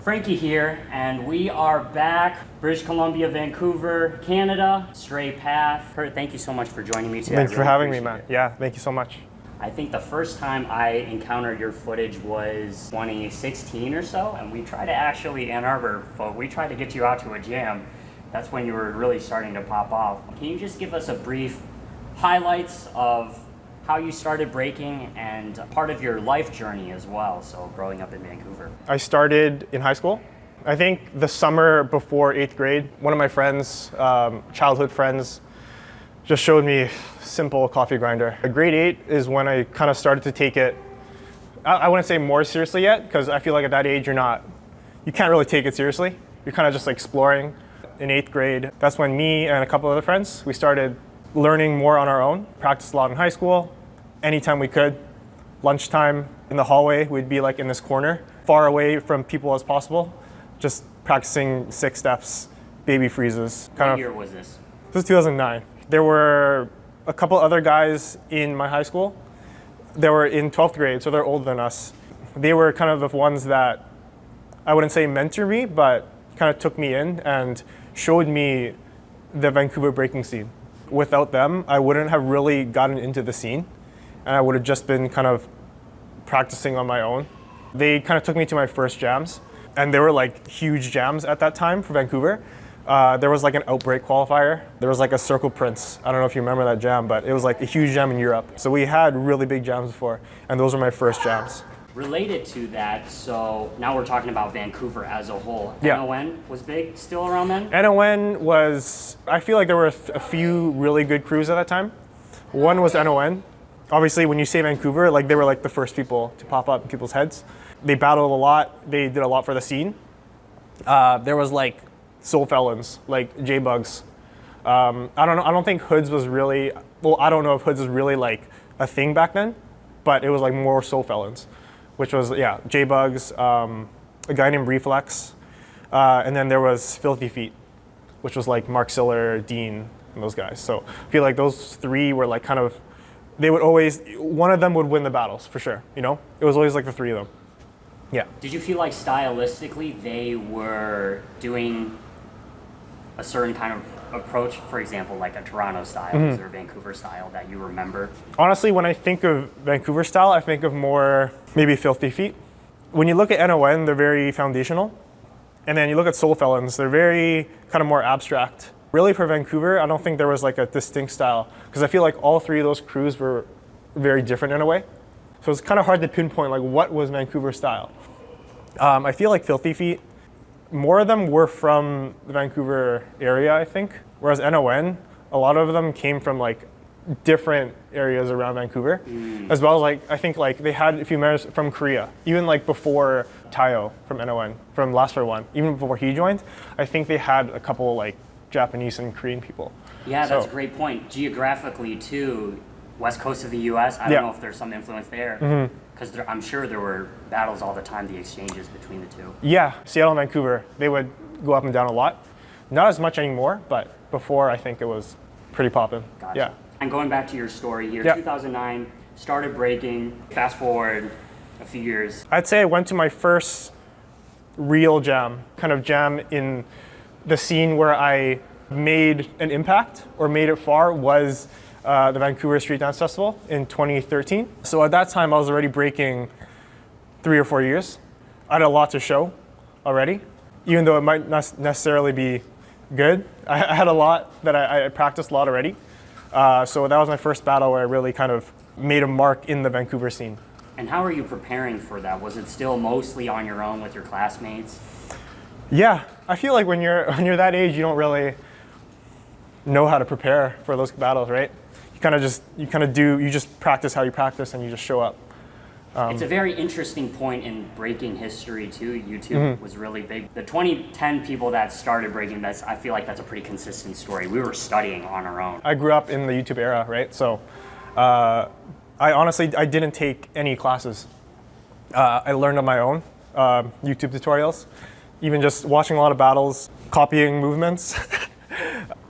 Frankie here, and we are back. British Columbia, Vancouver, Canada, straight path. Curt, thank you so much for joining me today. Thanks for having me, man. Yeah, thank you so much. I think the first time I encountered your footage was 2016 or so, and we tried to actually, Ann Arbor folk, we tried to get you out to a jam. That's when you were really starting to pop off. Can you just give us a brief highlights of how you started breaking and part of your life journey as well, so growing up in Vancouver? I started in high school. I think the summer before 8th grade, one of my friends, childhood friends, just showed me simple coffee grinder. Grade 8 is when I kind of started to take it, I wouldn't say more seriously yet, because I feel like at that age you can't really take it seriously. You're kind of just like exploring. In 8th grade, that's when me and a couple other friends, we started learning more on our own. Practiced a lot in high school, anytime we could. Lunchtime in the hallway, we'd be like in this corner, far away from people as possible, just practicing 6 steps, baby freezes. What year was this? This was 2009. There were a couple other guys in my high school. They were in 12th grade, so they're older than us. They were kind of the ones that, I wouldn't say mentor me, but kind of took me in and showed me the Vancouver breaking scene. Without them, I wouldn't have really gotten into the scene, and I would have just been kind of practicing on my own. They kind of took me to my first jams, and they were like huge jams at that time for Vancouver. There was like an Outbreak qualifier. There was like a Circle Prince. I don't know if you remember that jam, but it was like a huge jam in Europe. So we had really big jams before, and those were my first jams. Related to that, so now we're talking about Vancouver as a whole. Yeah. NON was big still around then? NON was, I feel like there were a few really good crews at that time. One was NON. Obviously, when you say Vancouver, like they were like the first people to pop up in people's heads. They battled a lot. They did a lot for the scene. There was like Soul Felons, like J-Bugs. I don't know. I don't think Hoods was really, well, I don't know if Hoods was really like a thing back then, but it was like more Soul Felons, which was, yeah, J-Bugs, a guy named Reflex, and then there was Filthy Feet, which was like Mark Siller, Dean, and those guys. So I feel like those 3 were like kind of, they would always, one of them would win the battles for sure, you know? It was always like the 3 of them. Yeah. Did you feel like stylistically they were doing a certain kind of approach, for example, like a Toronto style or Vancouver style that you remember? Honestly, when I think of Vancouver style, I think of more maybe Filthy Feet. When you look at NON, they're very foundational. And then you look at Soul Felons, they're very kind of more abstract. Really for Vancouver, I don't think there was like a distinct style, because I feel like all 3 of those crews were very different in a way. So it's kind of hard to pinpoint like what was Vancouver style. I feel like Filthy Feet, more of them were from the Vancouver area, I think. Whereas NON, a lot of them came from like different areas around Vancouver, as well as like, I think like they had a few members from Korea, even like before Tayo from NON, from Last for One, even before he joined, I think they had a couple like Japanese and Korean people. Yeah, that's a great point. Geographically too, west coast of the US, I don't know if there's some influence there, because I'm sure there were battles all the time, the exchanges between the 2. Yeah, Seattle and Vancouver, they would go up and down a lot. Not as much anymore, but before I think it was pretty poppin'. Gotcha. Yeah. And going back to your story here, 2009, started breaking, fast forward a few years. I'd say I went to my first real jam, kind of jam in the scene where I made an impact or made it far was the Vancouver Street Dance Festival in 2013. So at that time, I was already breaking 3 or 4 years. I had a lot to show already, even though it might not necessarily be good. I had a lot that I practiced a lot already. So that was my first battle where I really kind of made a mark in the Vancouver scene. And how are you preparing for that? Was it still mostly on your own with your classmates? Yeah, I feel like when you're that age, you don't really know how to prepare for those battles, right? You just practice how you practice and you just show up. It's a very interesting point in breaking history too. YouTube was really big. The 2010 people that started breaking, I feel like that's a pretty consistent story. We were studying on our own. I grew up in the YouTube era, right? So I honestly didn't take any classes. I learned on my own, YouTube tutorials, even just watching a lot of battles, copying movements.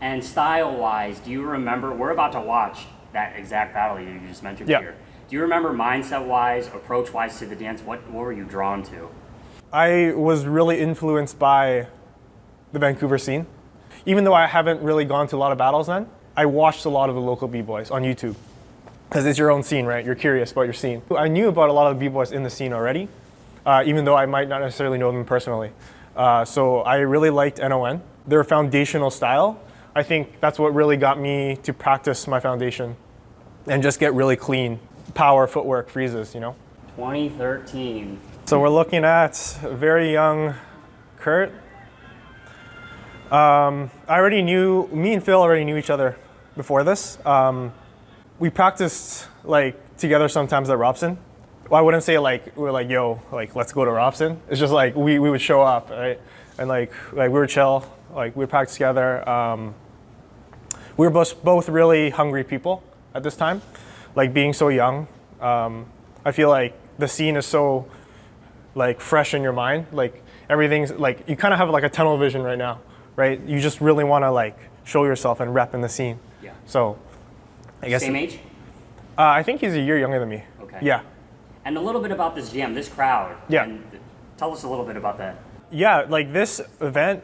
And style-wise, do you remember, we're about to watch that exact battle you just mentioned here. Do you remember mindset-wise, approach-wise to the dance, what were you drawn to? I was really influenced by the Vancouver scene. Even though I haven't really gone to a lot of battles then, I watched a lot of the local b-boys on YouTube. Because it's your own scene, right? You're curious about your scene. I knew about a lot of the b-boys in the scene already, even though I might not necessarily know them personally. So I really liked NON. Their foundational style, I think that's what really got me to practice my foundation and just get really clean. Power, footwork, freezes, you know? 2013. So we're looking at a very young Curt. Me and Phil already knew each other before this. We practiced like together sometimes at Robson. Well, I wouldn't say like we were like, yo, like let's go to Robson. It's just like we would show up, right? And like we were chill, like we would practice together. We were both really hungry people at this time, like being so young. I feel like the scene is so like fresh in your mind. Like everything's like you kind of have like a tunnel vision right now, right? You just really want to like show yourself and rep in the scene. Yeah. So I guess same age? I think he's a year younger than me. Okay. Yeah. And a little bit about this jam, this crowd. Yeah. And tell us a little bit about that. Yeah, like this event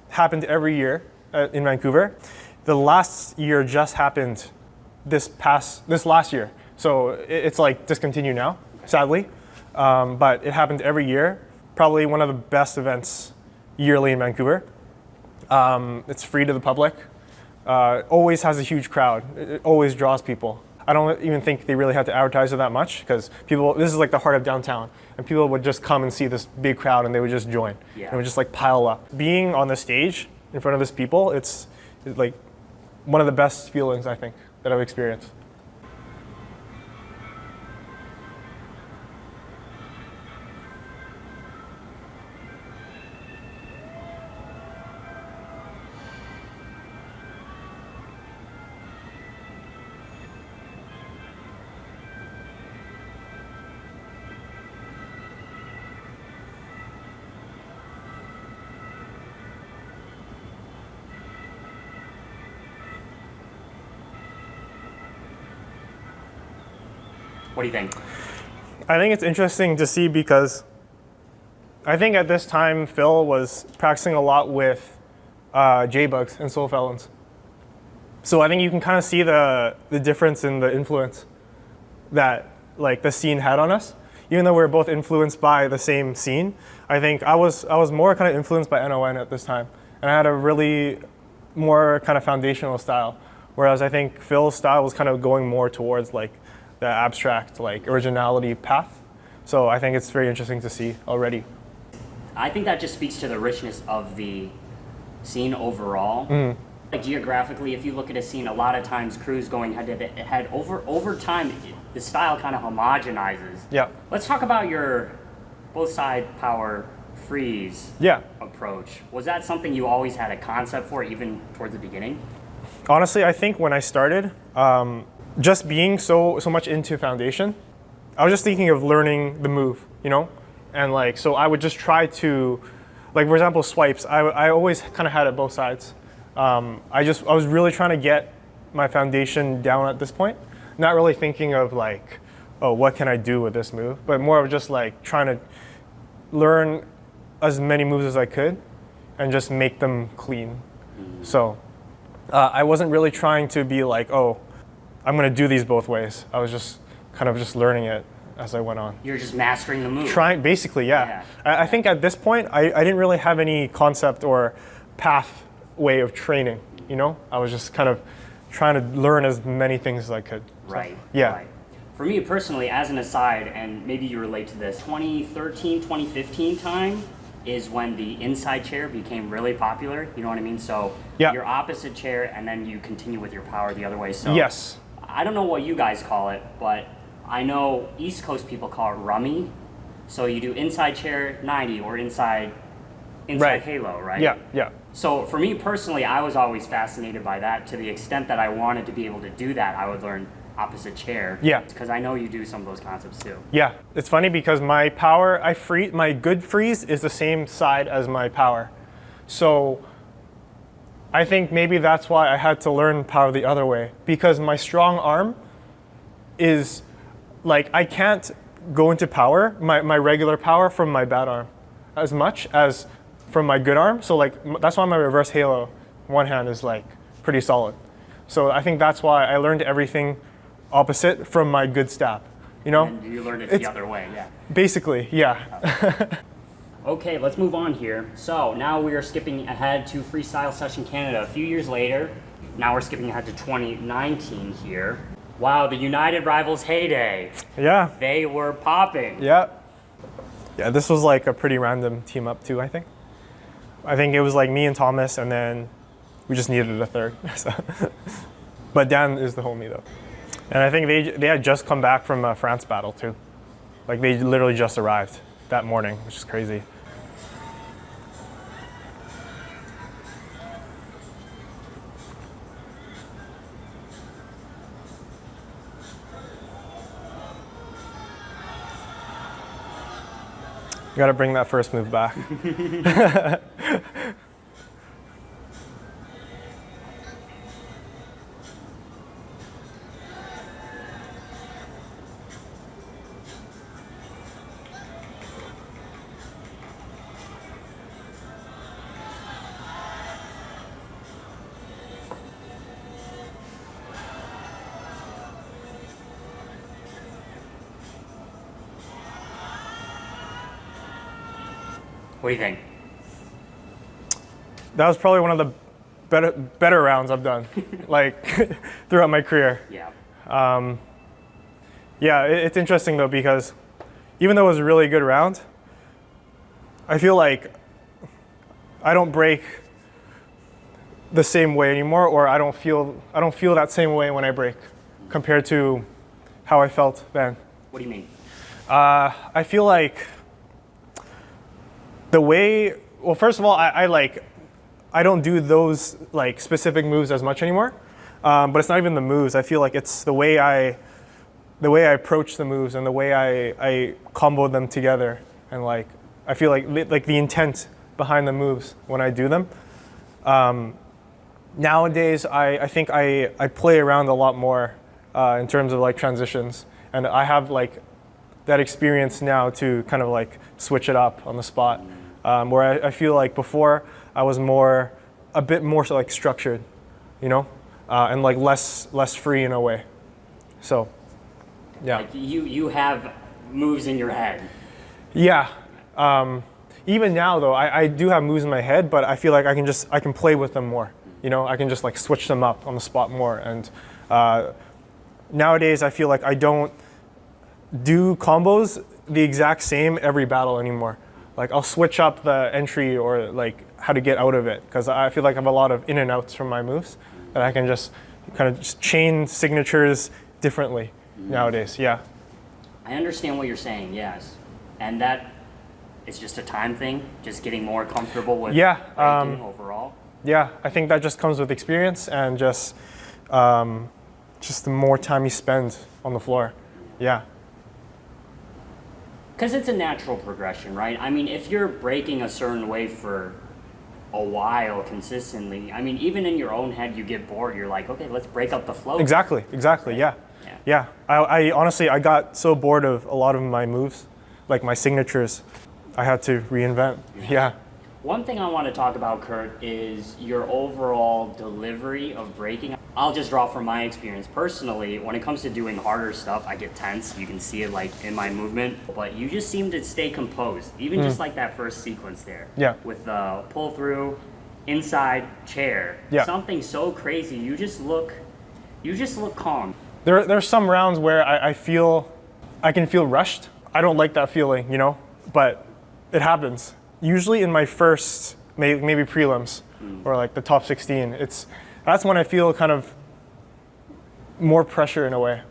happened every year in Vancouver. The last year just happened this last year. So it's like discontinued now, sadly. But it happened every year. Probably one of the best events yearly in Vancouver. It's free to the public. Always has a huge crowd. It always draws people. I don't even think they really had to advertise it that much because this is like the heart of downtown, and people would just come and see this big crowd and they would just join. Yeah. And it would just like pile up. Being on the stage in front of this people, it's like one of the best feelings I think that I've experienced. What do you think? I think it's interesting to see because I think at this time Phil was practicing a lot with J-Bugs and Soul Felons. So I think you can kind of see the difference in the influence that like the scene had on us. Even though we were both influenced by the same scene, I think I was more kind of influenced by NON at this time. And I had a really more kind of foundational style. Whereas I think Phil's style was kind of going more towards like the abstract, like originality path. So I think it's very interesting to see already. I think that just speaks to the richness of the scene overall. Mm-hmm. Like geographically, if you look at a scene, a lot of times crews going head to head. Over time, the style kind of homogenizes. Yeah. Let's talk about your both side power freeze Yeah. approach. Was that something you always had a concept for, even towards the beginning? Honestly, I think when I started, just being so much into foundation, I was just thinking of learning the move, you know? And like, so I would just try to, like for example, swipes, I always kind of had it both sides. I was really trying to get my foundation down at this point, not really thinking of like, oh, what can I do with this move? But more of just like trying to learn as many moves as I could and just make them clean. So I wasn't really trying to be like, oh, I'm gonna do these both ways. I was just kind of just learning it as I went on. You're just mastering the move. Basically, yeah. I think at this point, I didn't really have any concept or pathway of training, you know? I was just kind of trying to learn as many things as I could. Right. Yeah. Right. For me personally, as an aside, and maybe you relate to this, 2013, 2015 time is when the inside chair became really popular, you know what I mean? So Yeah. your opposite chair and then you continue with your power the other way. So Yes. I don't know what you guys call it, but I know East Coast people call it rummy. So you do inside chair 90 or inside Right. halo, right? Yeah, yeah. So for me personally, I was always fascinated by that. To the extent that I wanted to be able to do that, I would learn opposite chair. Yeah. Because I know you do some of those concepts too. Yeah, it's funny because my power, my good freeze is the same side as my power. So I think maybe that's why I had to learn power the other way, because my strong arm is like, I can't go into power, my regular power from my bad arm. as much as from my good arm. So like that's why my reverse halo one hand is like pretty solid. So I think that's why I learned everything opposite from my good stab. You know? And you learned it the other way, yeah. Basically, yeah. Okay, let's move on here. So now we are skipping ahead to Freestyle Session Canada. A few years later, now we're skipping ahead to 2019 here. Wow, the United Rivals heyday. Yeah. They were popping. Yeah. Yeah, this was like a pretty random team up too, I think. I think it was like me and Thomas, and then we just needed a third. So. But Dan is the homie though. And I think they had just come back from a France battle too. Like they literally just arrived that morning, which is crazy. You gotta bring that first move back. What do you think? That was probably one of the better rounds I've done, like throughout my career. Yeah. Yeah, it's interesting though because even though it was a really good round, I feel like I don't break the same way anymore, or I don't feel that same way when I break compared to how I felt then. What do you mean? I feel like the way, well, first of all, I don't do those like specific moves as much anymore. But it's not even the moves. I feel like it's the way I approach the moves and the way I combo them together, and like I feel like the intent behind the moves when I do them. Nowadays, I think I play around a lot more in terms of like transitions, and I have like that experience now to kind of like switch it up on the spot. Where I feel like before I was a bit more so like structured, you know, and like less free in a way. So, yeah. Like you have moves in your head. Yeah. Even now though, I do have moves in my head, but I feel like I can play with them more. You know, I can just like switch them up on the spot more. And nowadays I feel like I don't do combos the exact same every battle anymore. Like I'll switch up the entry or like how to get out of it, because I feel like I have a lot of in and outs from my moves that I can just kind of just chain signatures differently nowadays. Yeah. I understand what you're saying, yes. And that is just a time thing, just getting more comfortable with breaking overall. Yeah, I think that just comes with experience and just the more time you spend on the floor. Yeah. Because it's a natural progression, right? I mean, if you're breaking a certain way for a while consistently, I mean, even in your own head, you get bored. You're like, okay, let's break up the flow. Exactly, yeah. Yeah. I honestly, I got so bored of a lot of my moves, like my signatures, I had to reinvent. Yeah. One thing I want to talk about, Curt, is your overall delivery of breaking. I'll just draw from my experience personally. When it comes to doing harder stuff, I get tense. You can see it like in my movement, but you just seem to stay composed, even just like that first sequence there. Yeah. With the pull through, inside chair. Yeah. Something so crazy. You just look calm. There's some rounds where I can feel rushed. I don't like that feeling, you know, but it happens. Usually in my first, maybe prelims or like the top 16, that's when I feel kind of more pressure in a way.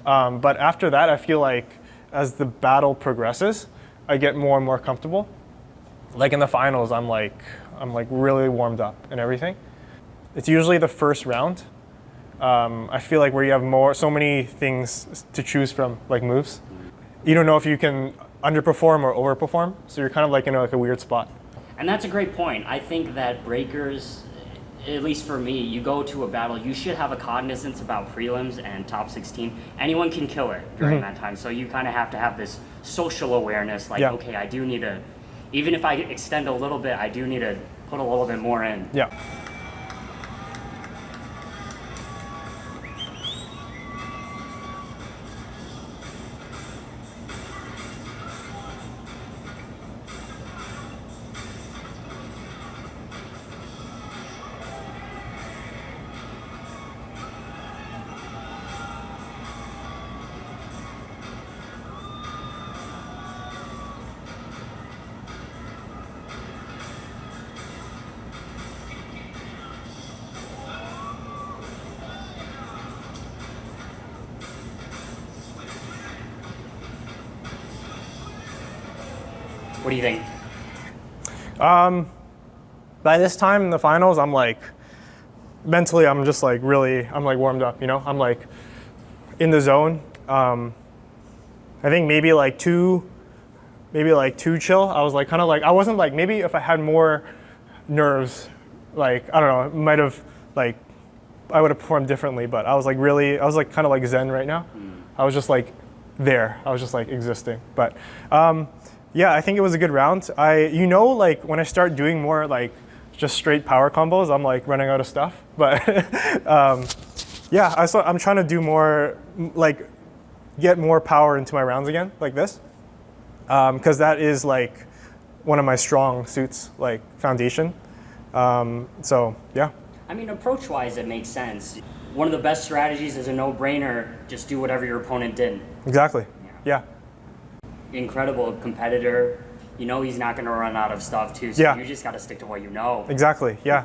But after that, I feel like as the battle progresses, I get more and more comfortable. Like in the finals, I'm like really warmed up and everything. It's usually the first round. I feel like where you have so many things to choose from, like moves. You don't know if you can underperform or overperform, so you're kind of like in a weird spot. And that's a great point. I think that breakers, at least for me, you go to a battle, you should have a cognizance about prelims and top 16. Anyone can kill it during that time, so you kind of have to have this social awareness, like, okay, I do need to Even if I extend a little bit, I do need to put a little bit more in. Yeah. What do you think? By this time in the finals, I'm like, mentally, I'm just like really, I'm like warmed up, you know? I'm like in the zone. I think maybe like too chill. I was like kind of like, I wasn't like, maybe if I had more nerves, like, I don't know, it might have like, I would have performed differently, but I was like really, I was like kind of like zen right now. I was just like there. I was just like existing. But yeah, I think it was a good round. Like when I start doing more like just straight power combos, I'm like running out of stuff. But yeah, I'm trying to do more, like get more power into my rounds again, like this. Because that is like one of my strong suits, like foundation. So yeah. I mean, approach-wise, it makes sense. One of the best strategies is a no-brainer. Just do whatever your opponent did. Exactly. Yeah. Incredible competitor. You know he's not going to run out of stuff too, so you just got to stick to what you know. Exactly. Yeah.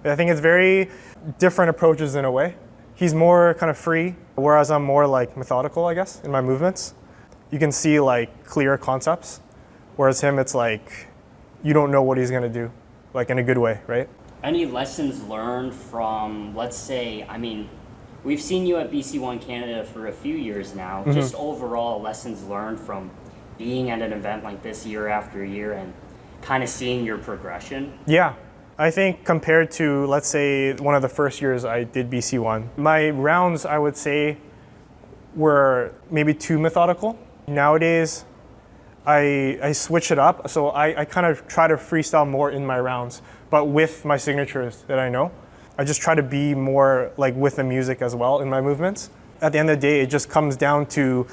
I think it's very different approaches in a way. He's more kind of free, whereas I'm more like methodical, I guess, in my movements. You can see like clear concepts, whereas him, it's like you don't know what he's going to do, like in a good way, right? Any lessons learned from, let's say, I mean, we've seen you at BC1 Canada for a few years now. Mm-hmm. Just overall lessons learned from being at an event like this year after year and kind of seeing your progression? Yeah. I think compared to, let's say, one of the first years I did BC1, my rounds, I would say, were maybe too methodical. Nowadays, I switch it up. So I kind of try to freestyle more in my rounds, but with my signatures that I know. I just try to be more like with the music as well in my movements. At the end of the day, it just comes down to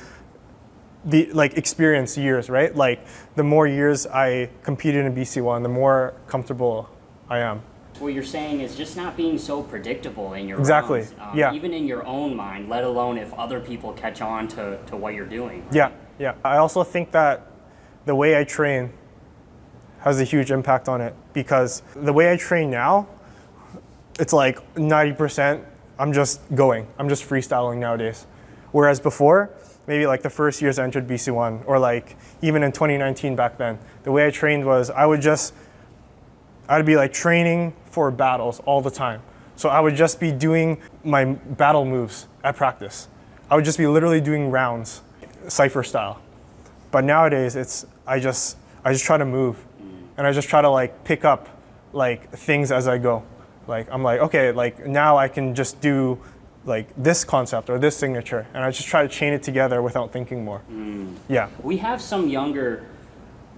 the like experience years, right? Like the more years I competed in BC1, the more comfortable I am. What you're saying is just not being so predictable in your exactly. rounds, Yeah. Even in your own mind, let alone if other people catch on to what you're doing. Right? Yeah, yeah. I also think that the way I train has a huge impact on it, because the way I train now, it's like 90% I'm just going. I'm just freestyling nowadays. Whereas before, maybe like the first years I entered BC1, or like even in 2019 back then, the way I trained was I'd be like training for battles all the time. So I would just be doing my battle moves at practice. I would just be literally doing rounds, cypher style. But nowadays I just try to move, and I just try to like pick up like things as I go. Like I'm like, okay, like now I can just do like this concept or this signature, and I just try to chain it together without thinking more. Yeah. We have some younger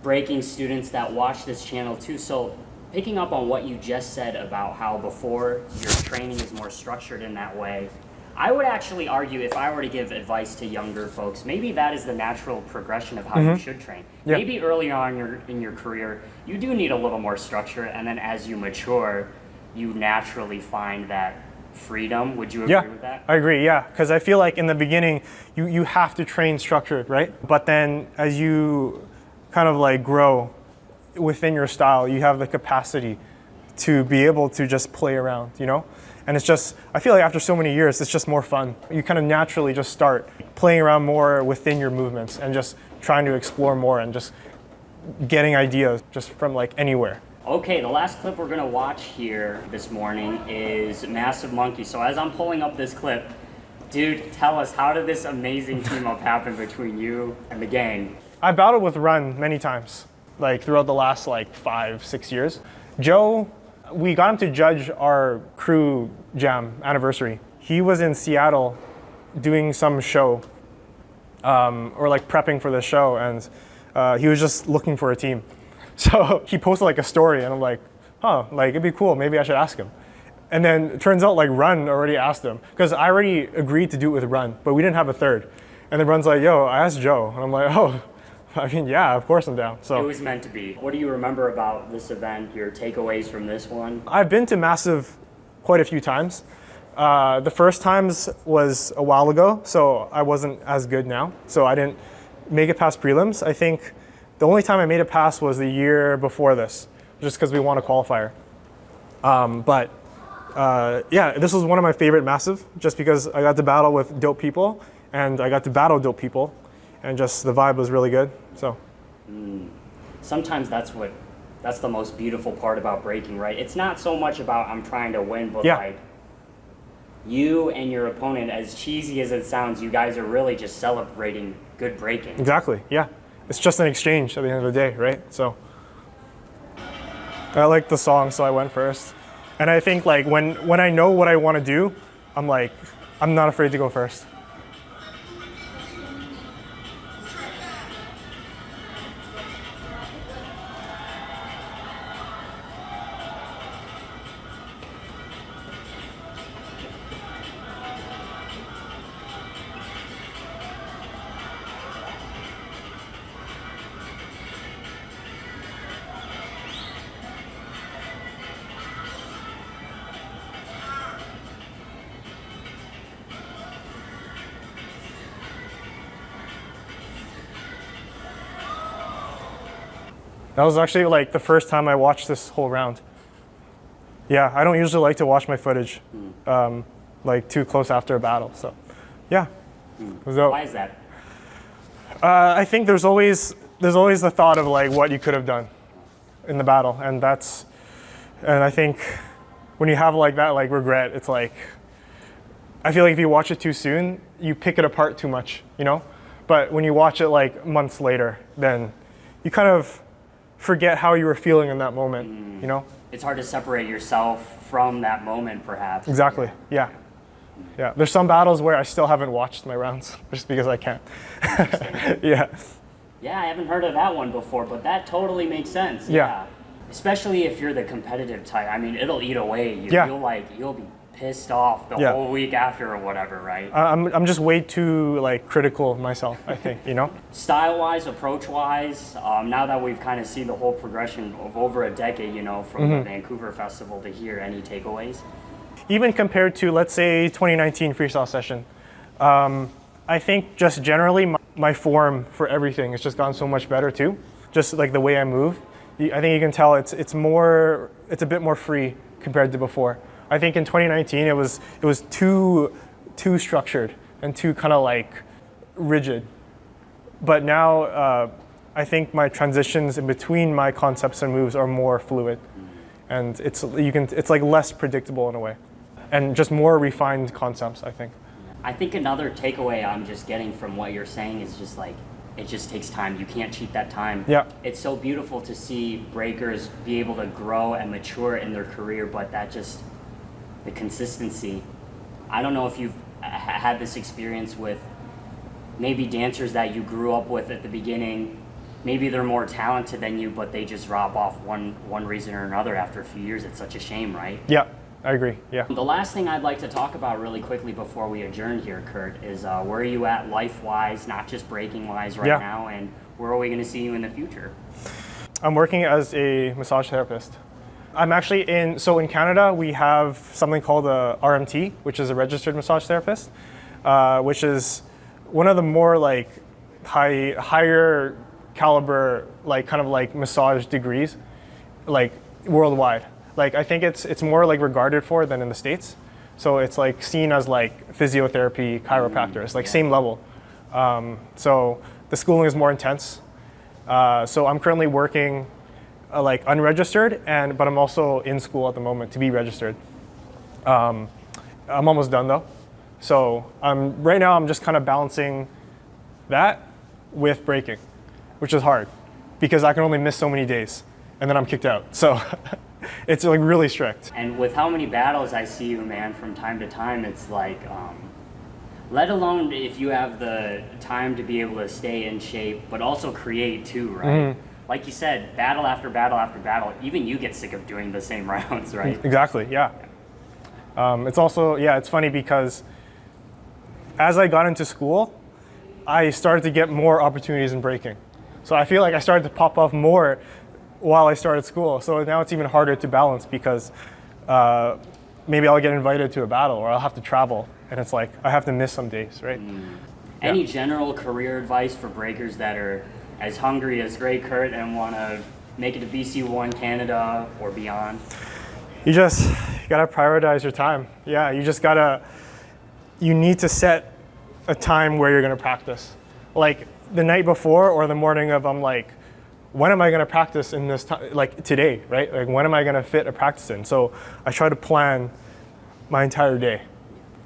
breaking students that watch this channel too, so picking up on what you just said about how before your training is more structured in that way, I would actually argue, if I were to give advice to younger folks, maybe that is the natural progression of how you should train. Yeah. Maybe early on in your career, you do need a little more structure, and then as you mature, you naturally find that freedom. Would you agree with that? I agree, yeah. Because I feel like in the beginning, you have to train structured, right? But then as you kind of like grow within your style, you have the capacity to be able to just play around, you know? And it's just, I feel like after so many years, it's just more fun. You kind of naturally just start playing around more within your movements and just trying to explore more and just getting ideas just from like anywhere. Okay, the last clip we're gonna watch here this morning is Massive Monkees. So as I'm pulling up this clip, dude, tell us, how did this amazing team up happen between you and the gang? I battled with Run many times, like throughout the last like 5-6 years. Joe, we got him to judge our crew jam anniversary. He was in Seattle doing some show, or like prepping for the show, and he was just looking for a team. So he posted like a story, and I'm like, huh, like it'd be cool. Maybe I should ask him. And then it turns out like Run already asked him, because I already agreed to do it with Run, but we didn't have a third. And then Run's like, yo, I asked Joe. And I'm like, oh, I mean, yeah, of course I'm down. So It was meant to be. What do you remember about this event, your takeaways from this one? I've been to Massive quite a few times. The first times was a while ago, so I wasn't as good now. So I didn't make it past prelims. I think the only time I made it past was the year before this, just because we won a qualifier. Yeah, this was one of my favorite Massive, just because I got to battle with dope people, and I got to battle dope people, and just the vibe was really good. So Sometimes that's the most beautiful part about breaking, right? It's not so much about I'm trying to win, but Yeah. like you and your opponent, as cheesy as it sounds, you guys are really just celebrating good breaking. exactly, yeah, it's just an exchange at the end of the day, right? So I like the song, so I went first. And I think like when I know what I want to do, I'm not afraid to go first. That was actually like the first time I watched this whole round. Yeah, I don't usually like to watch my footage like too close after a battle. So, yeah, it was dope. Why is that? I think there's always the thought of like what you could have done in the battle, and I think when you have like that like regret, it's like I feel like if you watch it too soon, you pick it apart too much, you know. But when you watch it like months later, then you kind of forget how you were feeling in that moment, you know? It's hard to separate yourself from that moment, perhaps. Exactly, yeah. Yeah, there's some battles where I still haven't watched my rounds just because I can't. Yeah. Yeah, I haven't heard of that one before, but that totally makes sense. Yeah. Especially if you're the competitive type. I mean, it'll eat away you. Yeah. You'll be pissed off the Yeah. whole week after or whatever, right? I'm just way too like critical of myself, I think, you know? Style-wise, approach-wise, now that we've kind of seen the whole progression of over a decade, you know, from the Vancouver Festival to here, any takeaways? Even compared to, let's say, 2019 freestyle session, I think just generally my form for everything has just gotten so much better too. Just like the way I move, I think you can tell it's a bit more free compared to before. I think in 2019 it was too structured and too kind of like rigid. But now I think my transitions in between my concepts and moves are more fluid, and it's like less predictable in a way, and just more refined concepts, I think. I think another takeaway I'm just getting from what you're saying is just like, it just takes time. You can't cheat that time. Yeah. It's so beautiful to see breakers be able to grow and mature in their career, but the consistency. I don't know if you've had this experience with maybe dancers that you grew up with at the beginning. Maybe they're more talented than you, but they just drop off one reason or another after a few years. It's such a shame, right? Yeah, I agree. Yeah. The last thing I'd like to talk about really quickly before we adjourn here, Curt, is where are you at life-wise, not just breaking-wise right now, and where are we going to see you in the future? I'm working as a massage therapist. I'm actually in Canada, we have something called a RMT, which is a registered massage therapist, which is one of the more like higher caliber, like kind of like massage degrees, like worldwide. Like I think it's more like regarded for than in the States. So it's like seen as like physiotherapy, chiropractor. It's like same level. So the schooling is more intense. So I'm currently working like unregistered, but I'm also in school at the moment to be registered. I'm almost done though. So right now I'm just kind of balancing that with breaking, which is hard because I can only miss so many days and then I'm kicked out. So it's like really strict. And with how many battles I see you, man, from time to time, it's like, let alone if you have the time to be able to stay in shape, but also create too, right? like you said, battle after battle after battle, even you get sick of doing the same rounds, right? Exactly, yeah. It's also, yeah, it's funny because as I got into school, I started to get more opportunities in breaking. So I feel like I started to pop off more while I started school. So now it's even harder to balance because maybe I'll get invited to a battle or I'll have to travel. And it's like, I have to miss some days, right? Any general career advice for breakers that are as hungry as Great Curt and want to make it to BC1 Canada or beyond? You gotta prioritize your time. Yeah, you need to set a time where you're gonna practice. Like the night before or the morning of, I'm like, when am I gonna practice in this time, like today, right? Like when am I gonna fit a practice in? So I try to plan my entire day.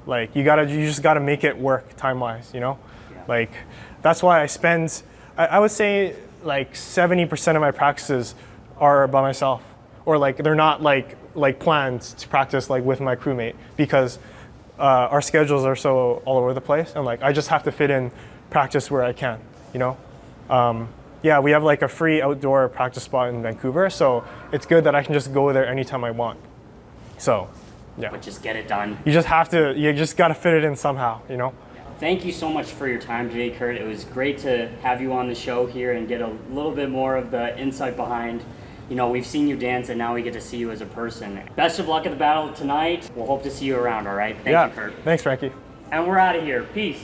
Like you just gotta make it work time-wise, you know? Yeah. Like that's why I would say like 70% of my practices are by myself, or like they're not like planned to practice like with my crewmate because our schedules are so all over the place, and like I just have to fit in practice where I can, you know? Yeah, we have like a free outdoor practice spot in Vancouver, so it's good that I can just go there anytime I want. So, yeah. But just get it done. You just gotta fit it in somehow, you know? Thank you so much for your time today, Curt. It was great to have you on the show here and get a little bit more of the insight behind, you know, we've seen you dance and now we get to see you as a person. Best of luck at the battle tonight. We'll hope to see you around, all right? Thank you, Curt. Thanks, Frankie. And we're out of here. Peace.